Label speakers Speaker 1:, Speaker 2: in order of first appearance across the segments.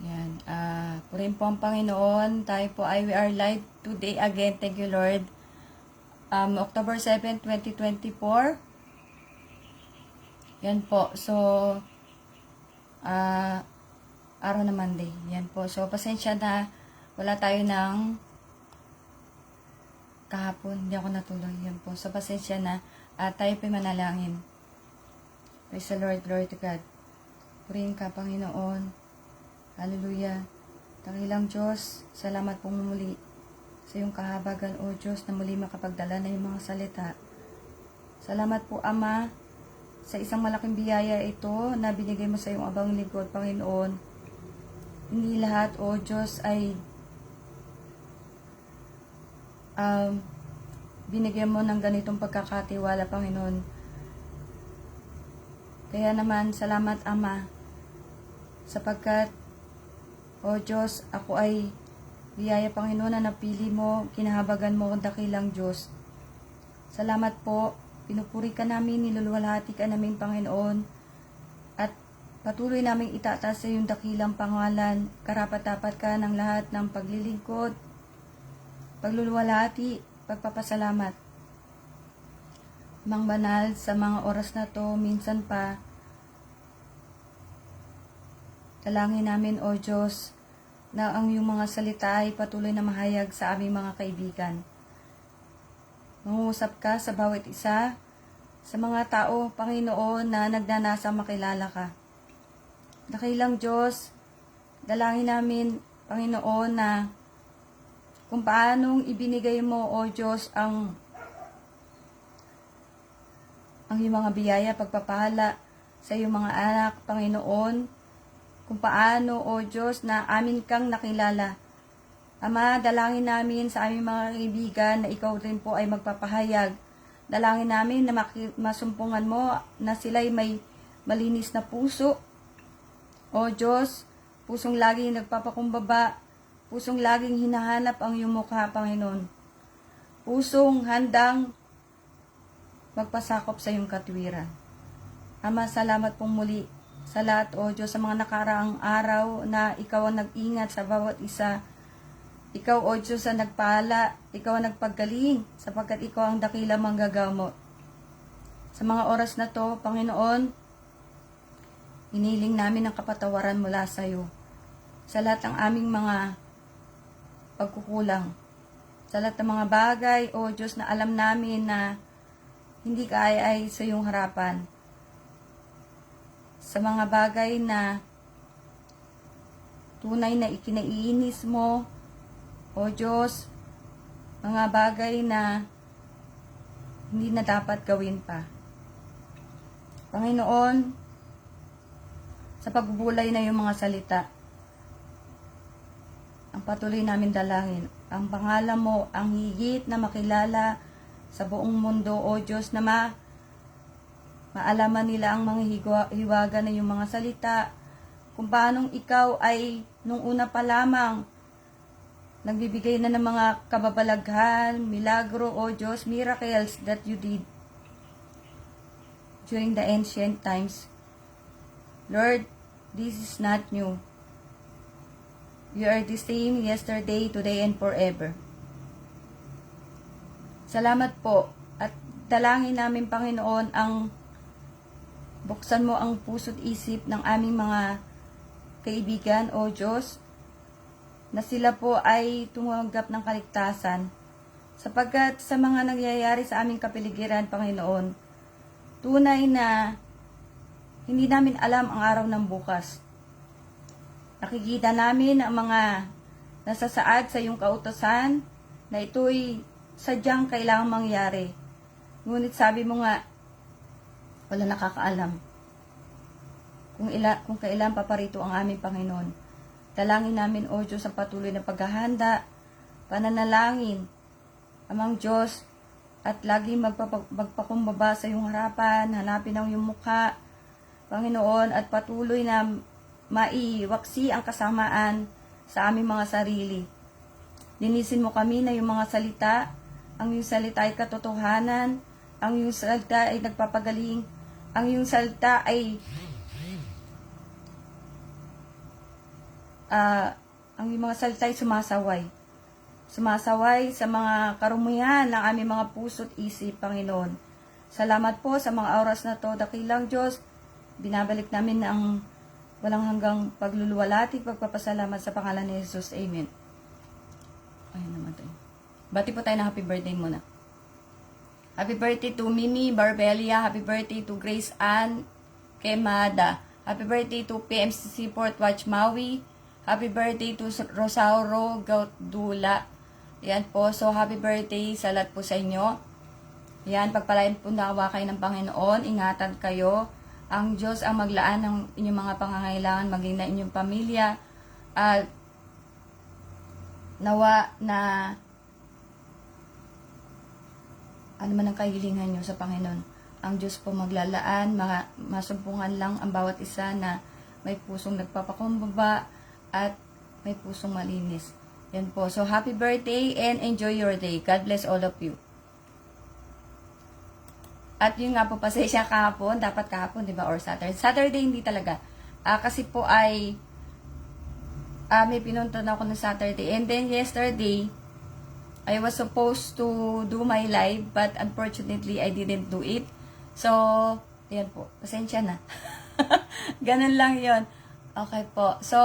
Speaker 1: Yan. Purihin po ang Panginoon. Tayo po ay we are live today again. Thank you, Lord. October 7, 2024. Yan po. So, araw na Monday. Yan po. So, pasensya na wala tayo ng kahapon. Hindi ako natuloy. Yan po. So, pasensya na. Tayo po manalangin. Praise the Lord. Glory to God. Purihin ka, Panginoon. Hallelujah. Dakilang Diyos, salamat pong muli sa iyong kahabagan, O Diyos, na muli makapagdala na yung mga salita. Salamat po, Ama, sa isang malaking biyaya ito na binigay mo sa iyong abang lingkod, Panginoon. Hindi lahat, O Diyos, ay binigyan mo ng ganitong pagkakatiwala, Panginoon. Kaya naman, salamat, Ama, sapagkat O Diyos, ako ay biyaya, Panginoon, na napili mo, kinahabagan mo, dakilang Diyos. Salamat po, pinupuri ka namin, niluluwalhati ka namin, Panginoon, at patuloy namin itataas sa iyong dakilang pangalan, karapat-dapat ka ng lahat ng paglilingkod, pagluluwalhati, pagpapasalamat. Mang banal, sa mga oras na to, minsan pa, dalangin namin, O Diyos, na ang iyong mga salita ay patuloy na mahayag sa aming mga kaibigan. Mangungusap ka sa bawat isa, sa mga tao, Panginoon, na nagnanasa makilala ka. Dakilang Diyos, dalangin namin, Panginoon, na kung paanong ibinigay mo, O Diyos, ang iyong mga biyaya, pagpapala sa iyong mga anak, Panginoon, kung paano, O Diyos, na amin kang nakilala. Ama, dalangin namin sa aming mga kaibigan na ikaw rin po ay magpapahayag. Dalangin namin na masumpungan mo na sila'y may malinis na puso. O Diyos, pusong laging nagpapakumbaba, pusong laging hinahanap ang iyong mukha, Panginoon. Pusong handang magpasakop sa iyong katwiran. Ama, salamat pong muli sa lahat, O Diyos, sa mga nakaraang araw na ikaw ang nag-ingat sa bawat isa. Ikaw, O Diyos, ang nagpala, ikaw ang nagpagaling, sapagkat ikaw ang dakilang manggagamot. Sa mga oras na to, Panginoon, hiniling namin ang kapatawaran mula sa iyo. Sa lahat ng aming mga pagkukulang. Sa lahat ng mga bagay, O Diyos, na alam namin na hindi kaya ay sa iyong harapan. Sa mga bagay na tunay na ikinaiinis mo, O Diyos, mga bagay na hindi na dapat gawin pa. Panginoon, sa pagbubulay na yung mga salita, ang patuloy namin dalangin, ang pangalan mo, ang higit na makilala sa buong mundo, O Diyos, na maalaman nila ang mga hiwaga na yung mga salita, kung paanong ikaw ay nung una pa lamang nagbibigay na ng mga kababalaghan, milagro, O Diyos, miracles that you did during the ancient times. Lord, this is not new. You are the same yesterday, today, and forever. Salamat po, at dalangin namin, Panginoon, ang buksan mo ang puso't isip ng aming mga kaibigan, O Diyos, na sila po ay tumanggap ng kaligtasan. Sapagkat sa mga nangyayari sa aming kapaligiran, Panginoon, tunay na hindi namin alam ang araw ng bukas. Nakikita namin ang mga nasasaad sa iyong kautosan na ito'y sadyang kailangang mangyari. Ngunit sabi mo nga, wala nakakaalam kung kailan paparito ang aming Panginoon. Dalangin namin, O Diyos, ang patuloy na paghahanda, pananalangin, amang Diyos, at lagi magpakumbaba sa iyong harapan, hanapin ang iyong mukha, Panginoon, at patuloy na maiwaksi ang kasamaan sa aming mga sarili. Linisin mo kami na yung mga salita, ang iyong salita ay katotohanan, ang iyong salita ay nagpapagaling, ang iyong salita ay ang mga salita ay sumasaway. Sumasaway sa mga karumihan ng aming mga puso't isip, Panginoon. Salamat po sa mga oras na to, dakilang Diyos. Binabalik namin ang walang hanggang pagluluwalhati, pagpapasalamat sa pangalan ni Jesus. Amen. Ayun naman tayo. Bati po tayo ng happy birthday muna. Happy birthday to Mimi Barbelia. Happy birthday to Grace Ann Quemada. Happy birthday to PMCC Port Watch Maui. Happy birthday to Rosauro Gautdula. Yan po. So, happy birthday sa lahat po sa inyo. Yan, pagpalain po nawa kayo ng Panginoon. Ingatan kayo. Ang Diyos ang maglaan ng inyong mga pangangailangan, maging na inyong pamilya. At nawa na ano man ang kahilingan nyo sa Panginoon. Ang Diyos po maglalaan, masumpungan lang ang bawat isa na may pusong nagpapakumbaba at may pusong malinis. Yan po. So, happy birthday and enjoy your day. God bless all of you. At yun nga po, pasensya kahapon. Dapat kahapon, di ba? Or Saturday. Saturday, hindi talaga. Kasi po ay may pinunta na ako ng Saturday. And then yesterday, I was supposed to do my live, but unfortunately, I didn't do it. So, yan po. Pasensya na. Ganun lang yon. Okay po. So,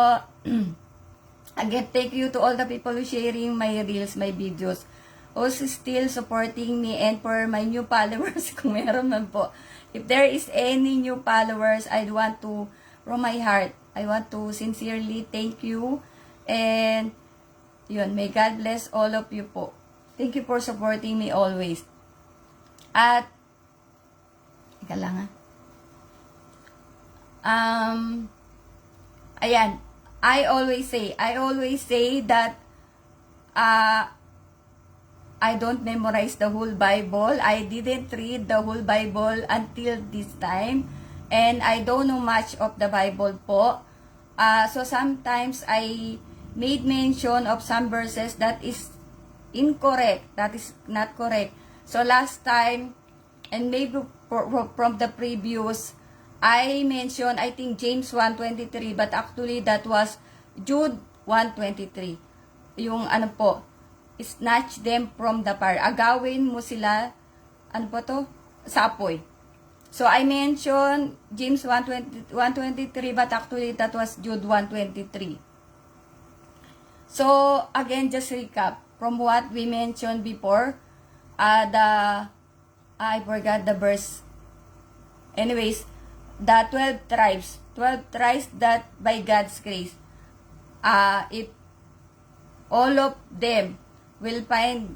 Speaker 1: again, thank you to all the people who sharing my reels, my videos. Also still supporting me and for my new followers, kung meron man po. If there is any new followers, I'd want to, from my heart, I want to sincerely thank you. And, yun, may God bless all of you po. Thank you for supporting me always. At, ika lang ayan, I always say that I don't memorize the whole Bible. I didn't read the whole Bible until this time. And I don't know much of the Bible po. So sometimes I made mention of some verses that is incorrect. That is not correct. So last time, and maybe from the previous, I mentioned, I think, James 1:23, but actually that was Jude 1:23. Yung ano po, snatch them from the fire. Agawin mo sila, ano po to? Sa apoy. So I mentioned James 1:23, but actually that was Jude 1:23. So again, just recap from what we mentioned before. I forgot the verse. Anyways, the 12 tribes that by God's grace, if all of them will find,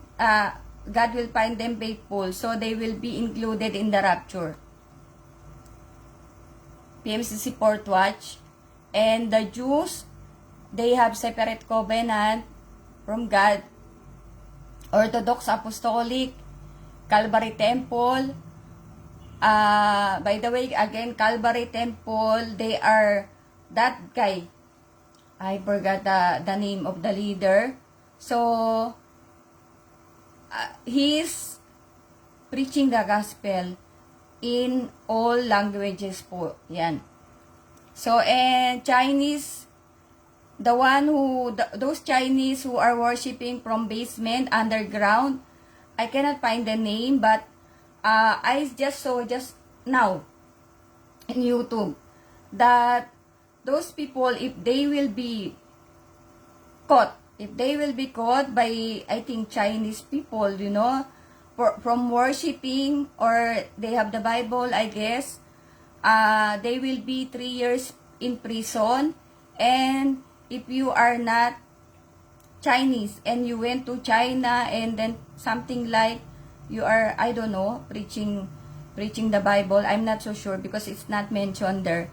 Speaker 1: God will find them faithful, so they will be included in the rapture. PMCC Port Watch, and the Jews, they have separate covenant from God. Orthodox Apostolic, Calvary Temple. By the way, again, Calvary Temple, they are that guy. I forgot the name of the leader. So, he's preaching the gospel in all languages po. Yan. So, and Chinese, those Chinese who are worshiping from basement, underground, I cannot find the name, but I just saw just now in YouTube that those people, if they will be caught by, I think, Chinese people, you know, from worshiping, or they have the Bible, I guess, they will be 3 years in prison. And if you are not Chinese and you went to China and then something like you are, I don't know, preaching the Bible, I'm not so sure because it's not mentioned there,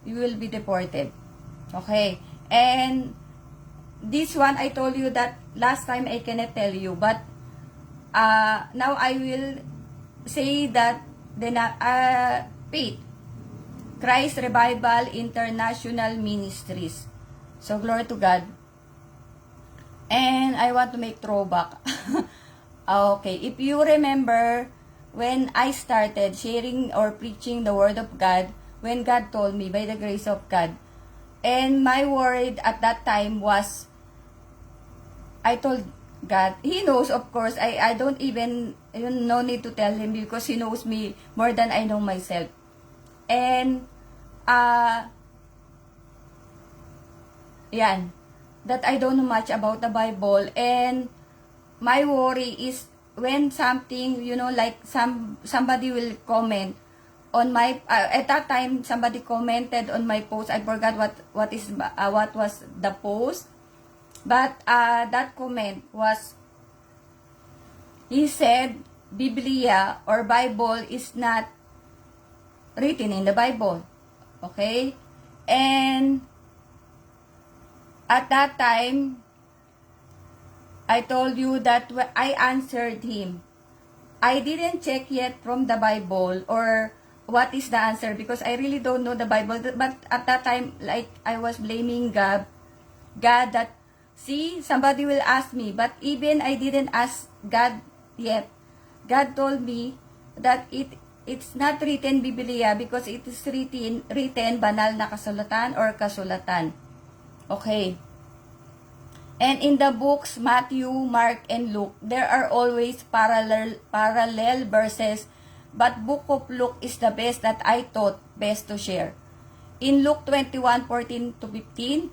Speaker 1: you will be deported. Okay. And this one, I told you that last time I cannot tell you, but now I will say that the faith, Christ Revival International Ministries. So, glory to God. And I want to make throwback. Okay, if you remember, when I started sharing or preaching the Word of God, when God told me, by the grace of God, And my worry at that time was, I told God, He knows, of course. I don't even, no need to tell Him because He knows me more than I know myself. And, yan, that I don't know much about the Bible. And my worry is when something, like somebody will comment on my, at that time, somebody commented on my post. I forgot what was the post. But that comment was, he said, Biblia or Bible is not written in the Bible. Okay? And at that time, I told you that I answered him. I didn't check yet from the Bible or what is the answer because I really don't know the Bible. But at that time, like I was blaming God that, see, somebody will ask me. But even I didn't ask God yet. God told me that it's not written Biblia because it is written banal na kasulatan or kasulatan. Okay. And in the books Matthew, Mark, and Luke, there are always parallel verses, but book of Luke is the best that I thought best to share. In Luke 21:14-15,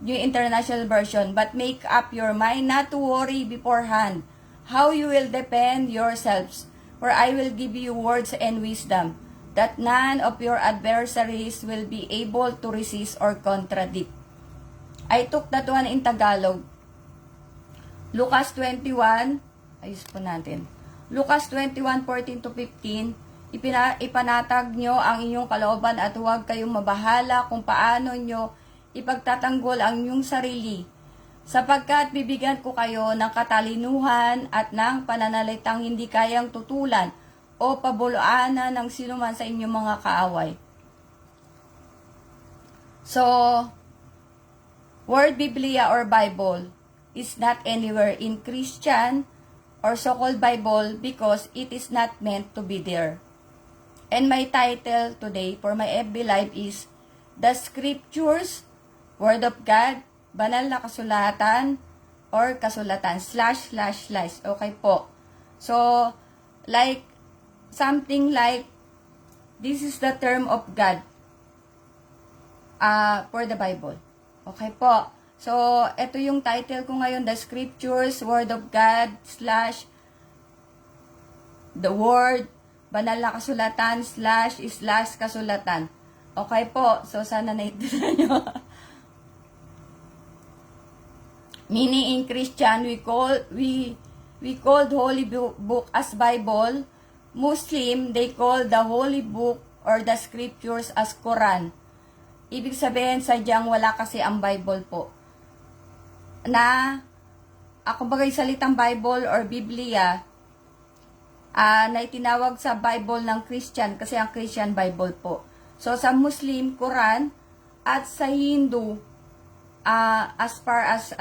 Speaker 1: New International Version, but make up your mind not to worry beforehand how you will defend yourselves, for I will give you words and wisdom, that none of your adversaries will be able to resist or contradict. I took that one in Tagalog. Lucas 21, ayos po natin. Lucas 21:14-15, ipanatag nyo ang inyong kalooban at huwag kayong mabahala kung paano nyo ipagtatanggol ang inyong sarili, sapagkat bibigyan ko kayo ng katalinuhan at ng pananalitang hindi kayang tutulan o pabuluanan ng sinuman sa inyong mga kaaway. So, word Biblia or Bible is not anywhere in Christian or so-called Bible because it is not meant to be there. And my title today for my FB Live is The Scriptures, Word of God, Banal na Kasulatan, or Kasulatan, // Okay po. So, like, something like, this is the term of God for the Bible. Okay po. So, ito yung title ko ngayon, The Scriptures, Word of God, / the Word, Banal na Kasulatan, / Kasulatan. Okay po. So, sana naintindihan nyo. Meaning in Christian, we call the Holy Book as Bible. Muslim, they call the Holy Book or the Scriptures as Quran. Ibig sabihin, sadyang wala kasi ang Bible po. Na, kumbaga yung salitang Bible or Biblia, na itinawag sa Bible ng Christian kasi ang Christian Bible po. So, sa Muslim, Quran, at sa Hindu, as far as,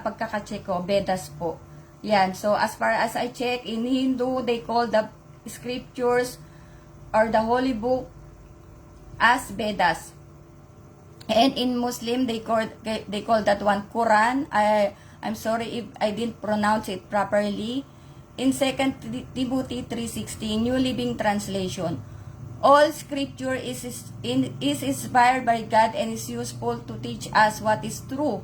Speaker 1: pagkakacheck ko, Vedas po. Yan. So, as far as I check, in Hindu, they call the scriptures or the holy book as Vedas. And in Muslim, they call that one Quran. I'm sorry if I didn't pronounce it properly. In 2 Timothy 3:16, New Living Translation, all scripture is inspired by God and is useful to teach us what is true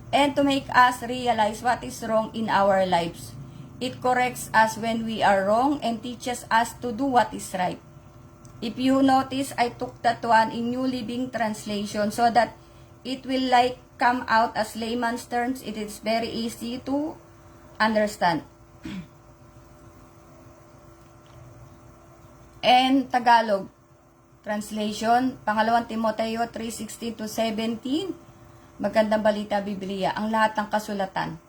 Speaker 1: and to make us realize what is wrong in our lives. It corrects us when we are wrong and teaches us to do what is right. If you notice, I took that one in New Living Translation so that it will like come out as layman's terms. It is very easy to understand. And Tagalog translation, pangalawang Timoteo 3:16-17, Magandang Balita Biblia, ang lahat ng kasulatan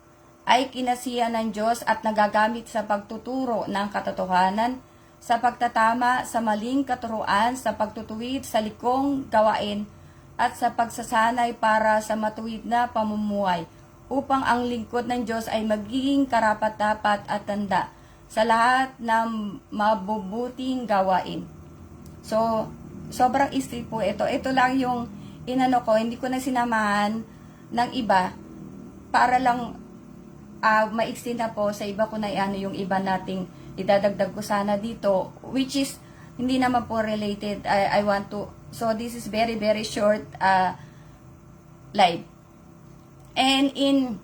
Speaker 1: ay kinasiya ng Diyos at nagagamit sa pagtuturo ng katotohanan, sa pagtatama sa maling katuruan, sa pagtutuwid sa likong gawain, at sa pagsasanay para sa matuwid na pamumuhay, upang ang lingkod ng Diyos ay magiging karapat-dapat at tanda sa lahat ng mabubuting gawain. So, sobrang easy po ito. Ito lang yung inano ko, hindi ko na sinamahan ng iba para lang ma-extend na po sa iba ko na ano yung iba nating idadagdag ko sana dito, which is hindi naman po related. I want to, so this is very very short live. And in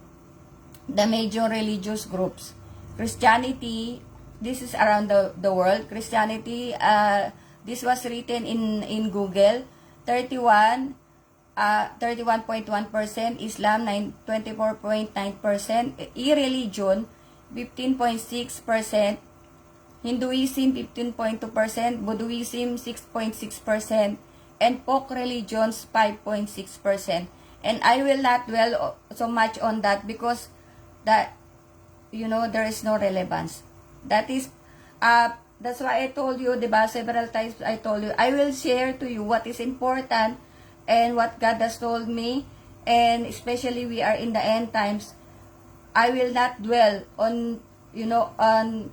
Speaker 1: the major religious groups, Christianity, this is around the world. Christianity, this was written in Google, 31.1%, Islam 24.9%, e-religion 15.6%, Hinduism 15.2%, Buddhism 6.6%, and folk religions 5.6%. And I will not dwell so much on that because that, you know, there is no relevance. That is, that's why I told you, diba, several times I told you, I will share to you what is important and what God has told me, and especially we are in the end times. I will not dwell on, you know, on,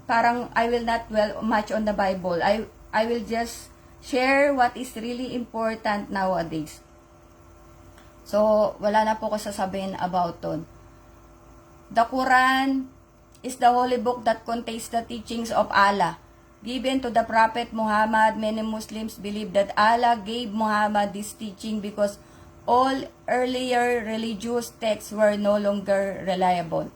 Speaker 1: parang I will not dwell much on the Bible. I will just share what is really important nowadays. So, wala na po ko sasabihin about it. The Quran is the holy book that contains the teachings of Allah given to the Prophet Muhammad. Many Muslims believe that Allah gave Muhammad this teaching because all earlier religious texts were no longer reliable.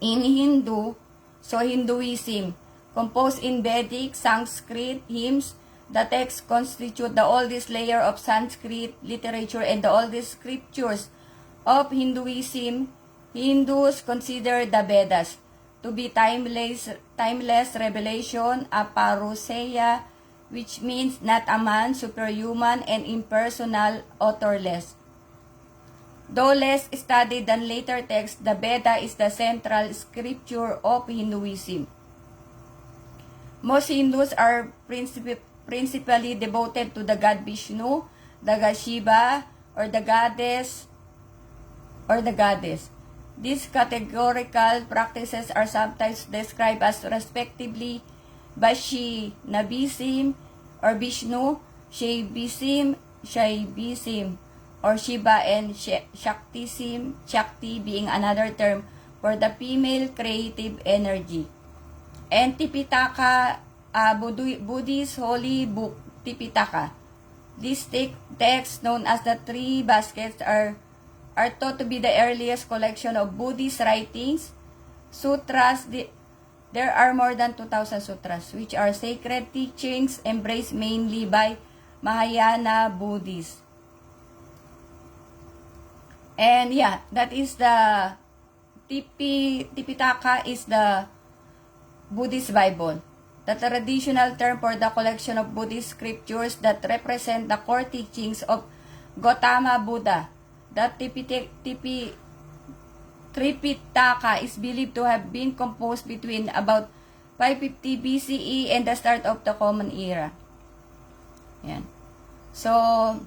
Speaker 1: In Hindu, so Hinduism, composed in Vedic, Sanskrit hymns, the texts constitute the oldest layer of Sanskrit literature and the oldest scriptures of Hinduism. Hindus consider the Vedas to be timeless revelation, a parousia, which means not a man, superhuman, and impersonal, authorless. Though less studied than later texts, the Veda is the central scripture of Hinduism. Most Hindus are principally devoted to the god Vishnu, the god Shiva, or the goddess, These categorical practices are sometimes described as respectively Vaishnavism or Vishnu, Shaivism, or Shiva, and Shaktism, Shakti being another term for the female creative energy. And Tipitaka, Buddhist holy book, Tipitaka. These texts, known as the Three Baskets, are thought to be the earliest collection of Buddhist writings. Sutras, there are more than 2,000 sutras, which are sacred teachings embraced mainly by Mahayana Buddhists. And yeah, that is the Tipitaka is the Buddhist Bible, the traditional term for the collection of Buddhist scriptures that represent the core teachings of Gautama Buddha. The Tripitaka is believed to have been composed between about 550 BCE and the start of the Common Era. Yan. So,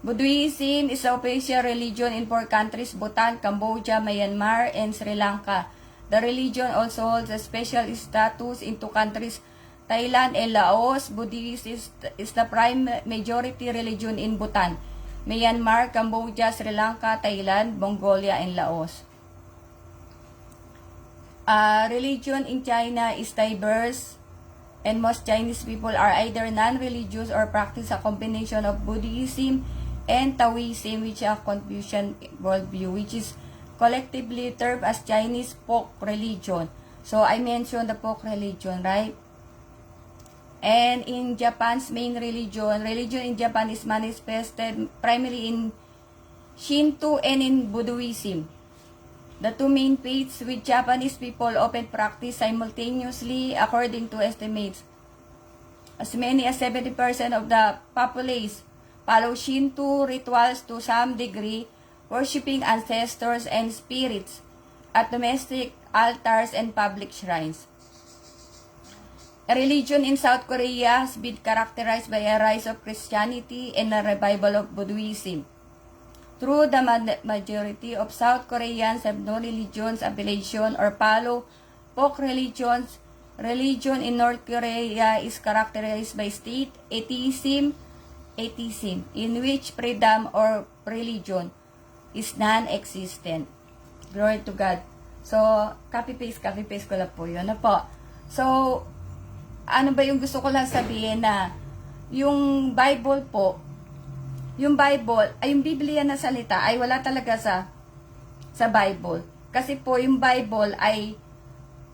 Speaker 1: Buddhism is the official religion in 4 countries, Bhutan, Cambodia, Myanmar, and Sri Lanka. The religion also holds a special status in 2 countries, Thailand and Laos. Buddhism is the prime majority religion in Bhutan, Myanmar, Cambodia, Sri Lanka, Thailand, Mongolia, and Laos. Religion in China is diverse, and most Chinese people are either non-religious or practice a combination of Buddhism and Taoism, which is a Confucian worldview, which is collectively termed as Chinese folk religion. So, I mentioned the folk religion, right? And in Japan's main religion in Japan is manifested primarily in Shinto and in Buddhism. The 2 main faiths which Japanese people often practice simultaneously, according to estimates. As many as 70% of the populace follow Shinto rituals to some degree, worshipping ancestors and spirits at domestic altars and public shrines. A religion in South Korea has been characterized by a rise of Christianity and a revival of Buddhism. True, the majority of South Koreans have no religious affiliation or follow folk religions. religion in North Korea is characterized by state atheism, in which freedom or religion is non-existent. Glory to God. So, copy-paste ko lang po yun. Ano po? So, ano ba yung gusto ko lang sabihin na yung Bible po, yung Bible, ay yung Biblia na salita ay wala talaga sa Bible. Kasi po yung Bible ay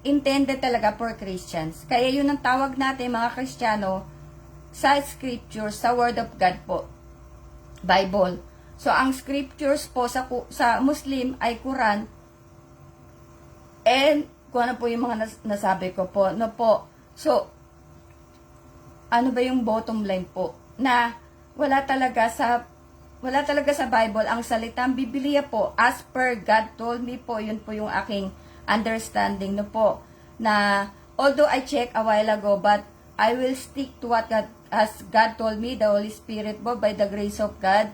Speaker 1: intended talaga for Christians. Kaya yun ang tawag natin mga Kristiyano sa scriptures, sa Word of God po. Bible. So, ang scriptures po sa Muslim ay Quran. And, kung ano po yung mga nasabi ko po. No po. So, ano ba yung bottom line po? Na wala talaga sa Bible ang salitang Biblia po. As per God told me po, yun po yung aking understanding no po. Na, although I checked a while ago, but I will stick to what God told me, the Holy Spirit po, by the grace of God,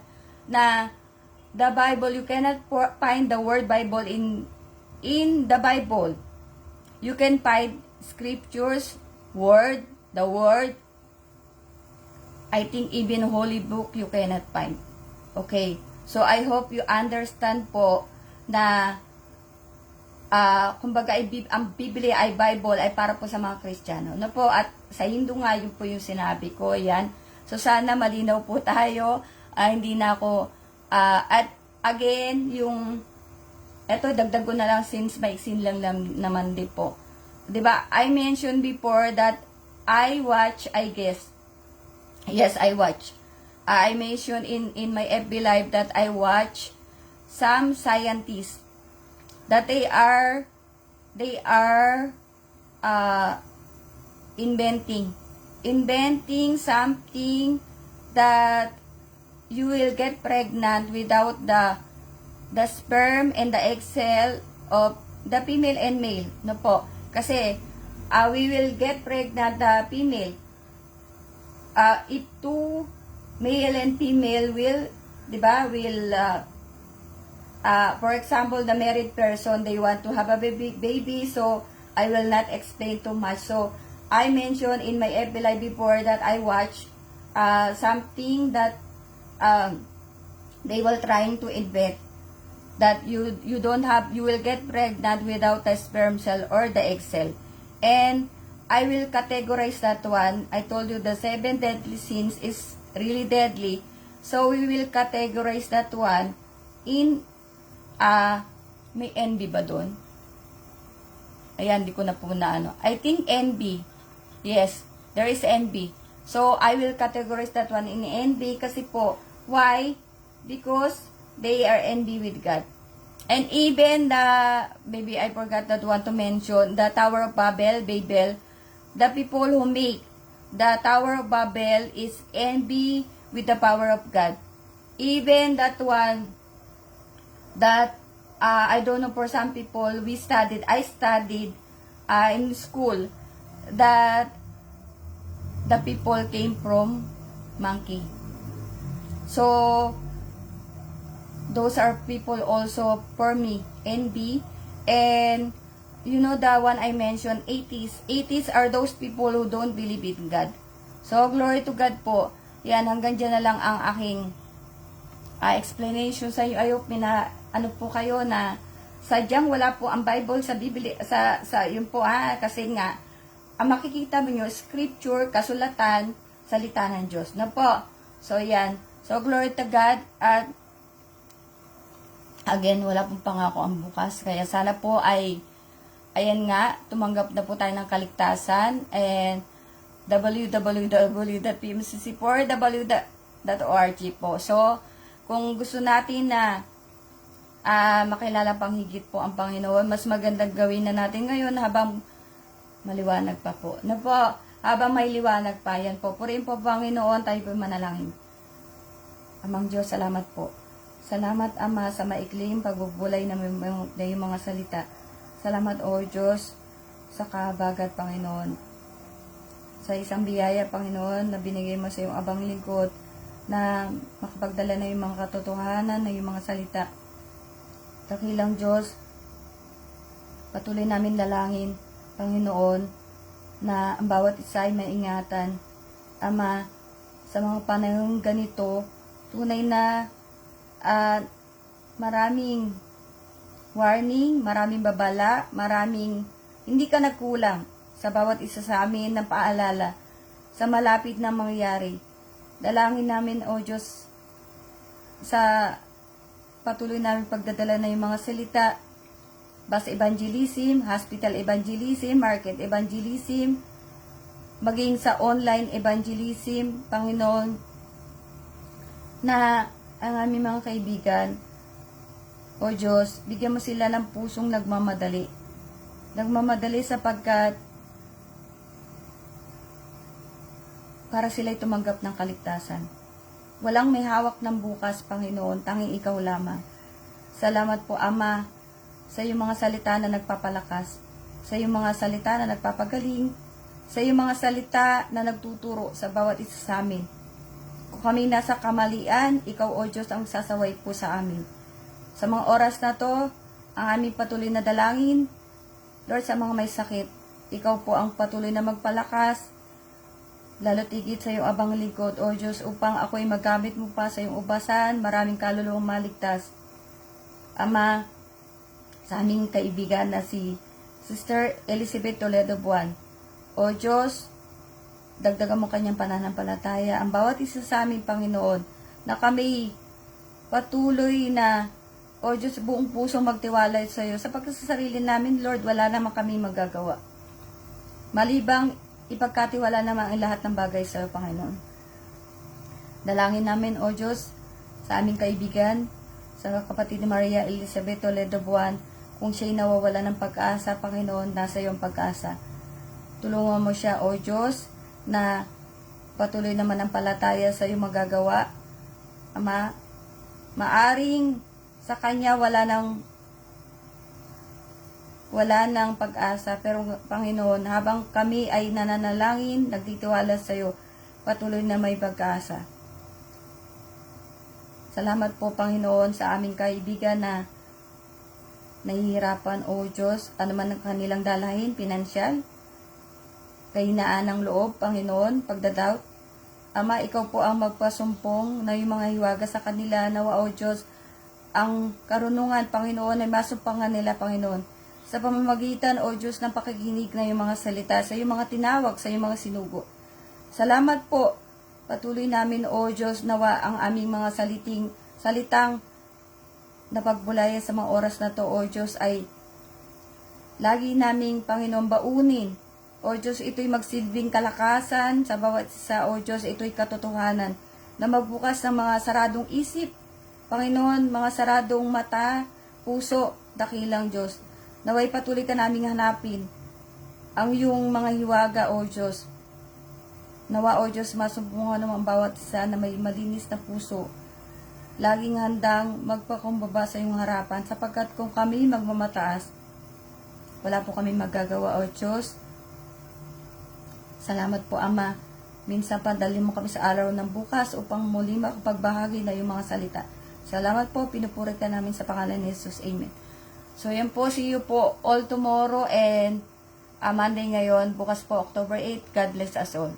Speaker 1: na the Bible, you cannot find the word Bible in the Bible. You can find scriptures, the word, I think even holy book you cannot find. Okay. So I hope you understand po na kumbaga ang Biblia ay Bible ay para po sa mga Kristiyano. No po, at sa Hindu nga yun po yung sinabi ko, yan. So sana malinaw po tayo, hindi na ako at again yung eto dagdag ko na lang since maiksin lang naman din po. 'Di ba? I mentioned before that I watch, I guess. Yes, I watch. I mentioned in my FB live that I watch some scientists that they are inventing something that you will get pregnant without the sperm and the egg cell of the female and male. No po? Kasi we will get pregnant the female. If two male and female will, di ba, for example, the married person, they want to have a baby, so I will not explain too much. So, I mentioned in my FB Live before that I watch something that they will trying to invent, that you will get pregnant without the sperm cell or the egg cell. And I will categorize that one. I told you the 7 deadly sins is really deadly. So, we will categorize that one in, may NB ba doon? Ayan, di ko na po na ano. I think NB. Yes, there is NB. So, I will categorize that one in NB kasi po, why? Because they are NB with God. And even maybe I forgot that one to mention, the Tower of Babel, the people who make the Tower of Babel is envy with the power of God. Even that one, that, I don't know, for some people, I studied in school, that the people came from monkey. So, those are people also, for me, envy. And, you know, the one I mentioned, atheists. Atheists are those people who don't believe in God. So, glory to God po. Yan, hanggang dyan na lang ang aking explanation sa iyo. I hope ano po kayo na sadyang wala po ang Bible sa Biblia, sa yun po kasi nga, ang makikita mo nyo, scripture, kasulatan, salita ng Diyos. Na po. So, yan. So, glory to God. At, again, wala pong pangako ang bukas. Kaya sana po ay ayan nga, tumanggap na po tayo ng kaligtasan, and www.pmcc4w.org po. So, kung gusto natin na makilala pang higit po ang Panginoon, mas magandang gawin na natin ngayon habang maliwanag pa po. Na po, habang may liwanag pa, yan po. Purihin po Panginoon, tayo po manalangin. Amang Diyos, salamat po. Salamat, Ama, sa maikling pagbubulay na yung mga salita. Salamat, O Diyos, sa kahabagat, Panginoon. Sa isang biyaya, Panginoon, na binigay mo sa iyong abang lingkod, na makapagdala na yung mga katotohanan, na yung mga salita. Dakilang Diyos, patuloy namin dalangin, Panginoon, na ang bawat isa ay maingatan. Ama, sa mga panahon ganito, tunay na maraming warning, maraming babala, maraming hindi ka nagkulang sa bawat isa sa amin ng paalala sa malapit na mangyayari. Dalangin namin, O Diyos, sa patuloy namin pagdadala na yung mga salita, bus evangelism, hospital evangelism, market evangelism, maging sa online evangelism, Panginoon, na ang aming mga kaibigan, O Diyos, bigyan mo sila ng pusong nagmamadali. Nagmamadali sapagkat para sila'y tumanggap ng kaligtasan. Walang may hawak ng bukas, Panginoon, tanging ikaw lamang. Salamat po, Ama, sa iyong mga salita na nagpapalakas, sa iyong mga salita na nagpapagaling, sa iyong mga salita na nagtuturo sa bawat isa sa amin. Kung kami nasa kamalian, ikaw, O Diyos, ang sasaway po sa amin. Sa mga oras na to, ang aming patuloy na dalangin, Lord, sa mga may sakit, ikaw po ang patuloy na magpalakas, lalo tigit sa iyong abang lingkod, O Diyos, upang ako'y magamit mo pa sa iyong ubasan, maraming kaluluwang maligtas. Ama, sa aming kaibigan na si Sister Elizabeth Toledo Buwan, O Diyos, dagdagan mo kanyang pananampalataya, ang bawat isa sa amin, Panginoon, na kami patuloy na, O Diyos, buong puso magtiwala sa iyo. Sa pagkasasarili namin, Lord, wala naman kami magagawa. Malibang ipagkatiwala naman ang lahat ng bagay sa iyo, Panginoon. Dalangin namin, O Diyos, sa aming kaibigan, sa kapatid ni Maria Elizabeth Toledo Buwan, kung siya'y nawawala ng pag-asa, Panginoon, nasa iyong pag-asa. Tulungan mo siya, O Diyos, na patuloy naman ang palataya sa iyong magagawa. Ama, maaring sa kanya wala ng pag-asa, pero Panginoon, habang kami ay nananalangin, nagtitiwala sa iyo, patuloy na may pag-asa. Salamat po, Panginoon, sa aming kaibigan na nahihirapan, O Diyos, ano man ang kanilang dalahin, pinansyal, kahinaan ng loob, Panginoon, pagdadoubt. Ama, ikaw po ang magpasumpong na yung mga hiwaga sa kanila, nawa, O Diyos, ang karunungan, Panginoon, ay masumpangan nila, Panginoon, sa pamamagitan, O Diyos, ng pakikinig na yung mga salita, sa yung mga tinawag, sa yung mga sinugo. Salamat po, patuloy namin, O Diyos, nawa ang aming mga salitang napagbulaya sa mga oras na to, O Diyos, ay lagi naming, Panginoon, baunin. O Diyos, ito'y magsilbing kalakasan sa bawat isa, O Diyos, ito'y katotohanan na magbukas ng mga saradong isip, Panginoon, mga saradong mata, puso, dakilang Diyos. Naway patuloy ka naming hanapin ang iyong mga hiwaga, O Diyos. Nawa, O Diyos, masumpungan naman bawat isa na may malinis na puso. Laging handang magpakumbaba sa iyong harapan, sapagkat kung kami magmamataas, wala po kami magagawa, O Diyos. Salamat po, Ama. Minsan pa, dalhin mo kami sa araw ng bukas upang muli makapagbahagi na yung mga salita. Salamat po, pinupuri ka namin sa pangalan ni Jesus. Amen. So, yan po, see you po all tomorrow and Monday ngayon, bukas po, October 8. God bless us all.